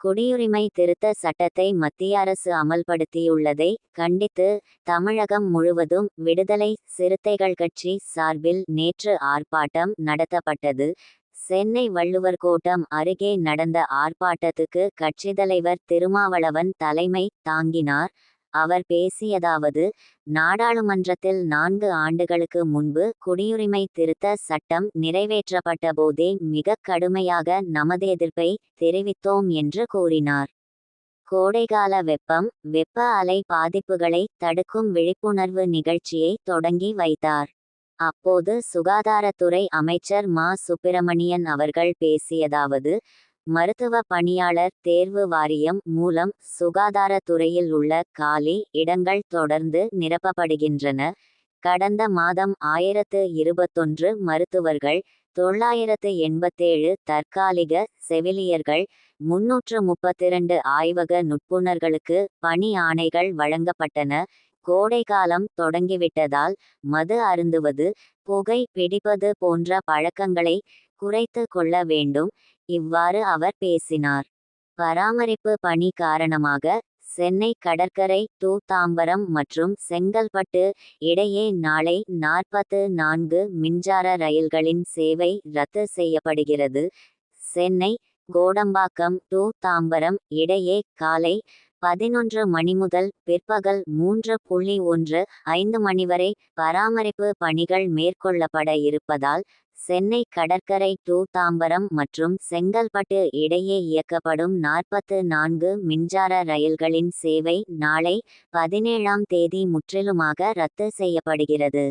குடியுரிமை திருத்த சட்டத்தை மத்திய அரசு அமல்படுத்தியுள்ளதை கண்டித்து தமிழகம் முழுவதும் விடுதலை சிறுத்தைகள் கட்சி சார்பில் நேற்று ஆர்ப்பாட்டம் நடத்தப்பட்டது. சென்னை வள்ளுவர் கோட்டம் அருகே நடந்த ஆர்ப்பாட்டத்துக்கு கட்சித் தலைவர் திருமாவளவன் தலைமை தாங்கினார். அவர் பேசியதாவது: நாடாளுமன்றத்தில் 4 ஆண்டுகளுக்கு முன்பு குடியுரிமை திருத்த சட்டம் நிறைவேற்றப்பட்ட போதே மிக கடுமையாக நமது எதிர்ப்பை தெரிவித்தோம் என்று கூறினார். கோடைகால வெப்பம், வெப்ப அலை பாதிப்புகளை தடுக்கும் விழிப்புணர்வு நிகழ்ச்சியை தொடங்கி வைத்தார். அப்போது சுகாதாரத்துறை அமைச்சர் மா. சுப்பிரமணியன் அவர்கள் பேசியதாவது: மருத்துவ பணியாளர் தேர்வு வாரியம் மூலம் சுகாதாரத்துறையில் உள்ள காலி இடங்கள் தொடர்ந்து நிரப்பப்படுகின்றன. கடந்த மாதம் 1021 மருத்துவர்கள், 987 தற்காலிக செவிலியர்கள், 332 ஆய்வக நுட்புணர்களுக்கு பணி ஆணைகள் வழங்கப்பட்டன. கோடைகாலம் தொடங்கிவிட்டதால் மது அருந்துவது, புகை பிடிப்பது போன்ற பழக்கங்களை குறைத்து கொள்ள வேண்டும். இவ்வாறு அவர் பேசினார். பராமரிப்பு பணி காரணமாக சென்னை கடற்கரை டு தாம்பரம் மற்றும் செங்கல்பட்டு இடையே நாளை 44 மின்சார ரயில்களின் சேவை ரத்து செய்யப்படுகிறது. சென்னை கோடம்பாக்கம் டு தாம்பரம் இடையே காலை 11 மணி முதல் பிற்பகல் 3:15 மணி வரை பராமரிப்பு பணிகள் மேற்கொள்ளப்பட இருப்பதால் சென்னை கடற்கரை டு தாம்பரம் மற்றும் செங்கல்பட்டு இடையே இயக்கப்படும் 44 மின்சார ரயில்களின் சேவை நாளை 17ஆம் தேதி முற்றிலுமாக ரத்து செய்யப்படுகிறது.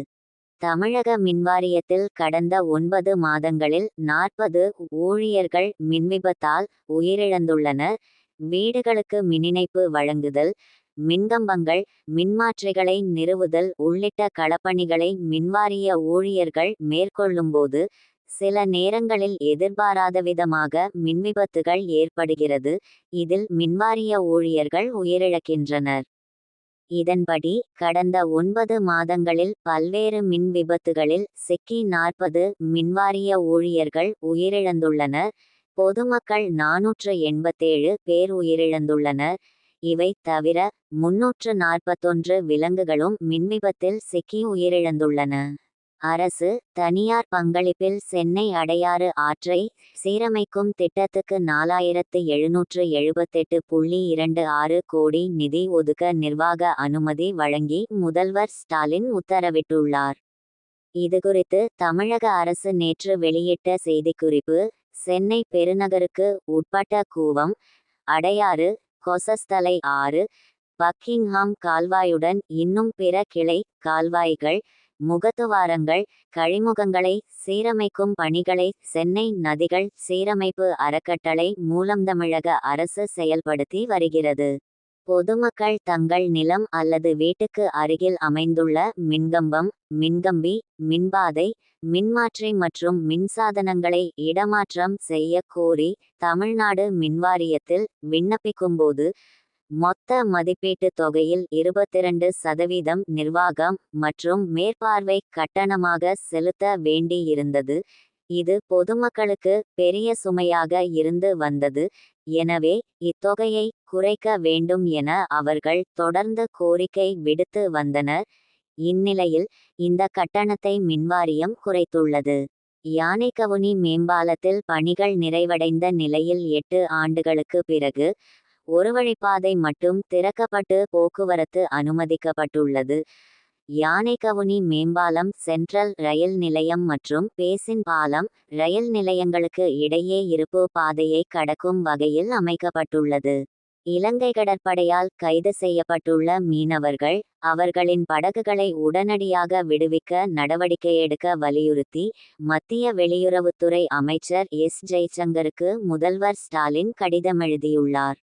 தமிழக மின்வாரியத்தில் கடந்த 9 மாதங்களில் 40 ஊழியர்கள் மின்விபத்தால் உயிரிழந்துள்ளனர். வீடுகளுக்கு மின்னிணைப்பு வழங்குதல், மின்கம்பங்கள், மின்மாற்றிகளை நிறுவுதல் உள்ளிட்ட களப்பணிகளை மின்வாரிய ஊழியர்கள் மேற்கொள்ளும்போது சில நேரங்களில் எதிர்பாராதவிதமாக மின்விபத்துகள் ஏற்படுகிறது. இதில் மின்வாரிய ஊழியர்கள் உயிரிழக்கின்றனர். இதன்படி கடந்த 9 மாதங்களில் பல்வேறு மின் விபத்துகளில் சிக்கி 40 மின்வாரிய ஊழியர்கள் உயிரிழந்துள்ளனர். பொதுமக்கள் 487 பேர் உயிரிழந்துள்ளனர். இவை தவிர 341 விலங்குகளும் மின்விபத்தில் சிக்கி உயிரிழந்துள்ளன. அரசு, தனியார் பங்களிப்பில் சென்னை அடையாறு ஆற்றை சீரமைக்கும் திட்டத்துக்கு 4778.26 கோடி நிதி ஒதுக்க நிர்வாக அனுமதி வழங்கி முதல்வர் ஸ்டாலின் உத்தரவிட்டுள்ளார். இதுகுறித்து தமிழக அரசு நேற்று வெளியிட்ட செய்திக்குறிப்பு: சென்னை பெருநகருக்கு உட்பட்ட கூவம், அடையாறு, கொசஸ்தலை ஆறு, பக்கிங்ஹாம் கால்வாயுடன் இன்னும் பிற கிளை கால்வாய்கள், முகத்துவாரங்கள், கழிமுகங்களை சீரமைக்கும் பணிகளை சென்னை நதிகள் சீரமைப்பு அறக்கட்டளை மூலம் தமிழக அரசு செயல்படுத்தி வருகிறது. பொதுமக்கள் தங்கள் நிலம் அல்லது வீட்டுக்கு அருகில் அமைந்துள்ள மின்கம்பம், மின்கம்பி, மின்பாதை, மின்மாற்றி மற்றும் மின்சாதனங்களை இடமாற்றம் செய்ய கோரி தமிழ்நாடு மின்வாரியத்தில் விண்ணப்பிக்கும்போது மொத்த மதிப்பீட்டு தொகையில் 22% நிர்வாகம் மற்றும் மேற்பார்வை கட்டணமாக செலுத்த வேண்டியிருந்தது. இது பொதுமக்களுக்கு பெரிய சுமையாக இருந்து வந்தது. எனவே இத்தொகையை குறைக்க வேண்டும் என அவர்கள் தொடர்ந்து கோரிக்கை விடுத்து வந்தனர். இந்நிலையில் இந்த கட்டணத்தை மின்வாரியம் குறைத்துள்ளது. யானைக்கவுனி மேம்பாலத்தில் பணிகள் நிறைவடைந்த நிலையில் 8 ஆண்டுகளுக்கு பிறகு ஒருவழிப்பாதை மட்டும் திறக்கப்பட்டு போக்குவரத்து அனுமதிக்கப்பட்டுள்ளது. யானைக்கவுனி மேம்பாலம் சென்ட்ரல் ரயில் நிலையம் மற்றும் பேசின் பாலம் ரயில் நிலையங்களுக்கு இடையே இருப்பு பாதையை கடக்கும் வகையில் அமைக்கப்பட்டுள்ளது. இலங்கை கடற்படையால் கைது செய்யப்பட்டுள்ள மீனவர்கள், அவர்களின் படகுகளை உடனடியாக விடுவிக்க நடவடிக்கை எடுக்க வலியுறுத்தி மத்திய வெளியுறவுத்துறை அமைச்சர் எஸ். ஜெய்சங்கருக்கு முதல்வர் ஸ்டாலின் கடிதம் எழுதியுள்ளார்.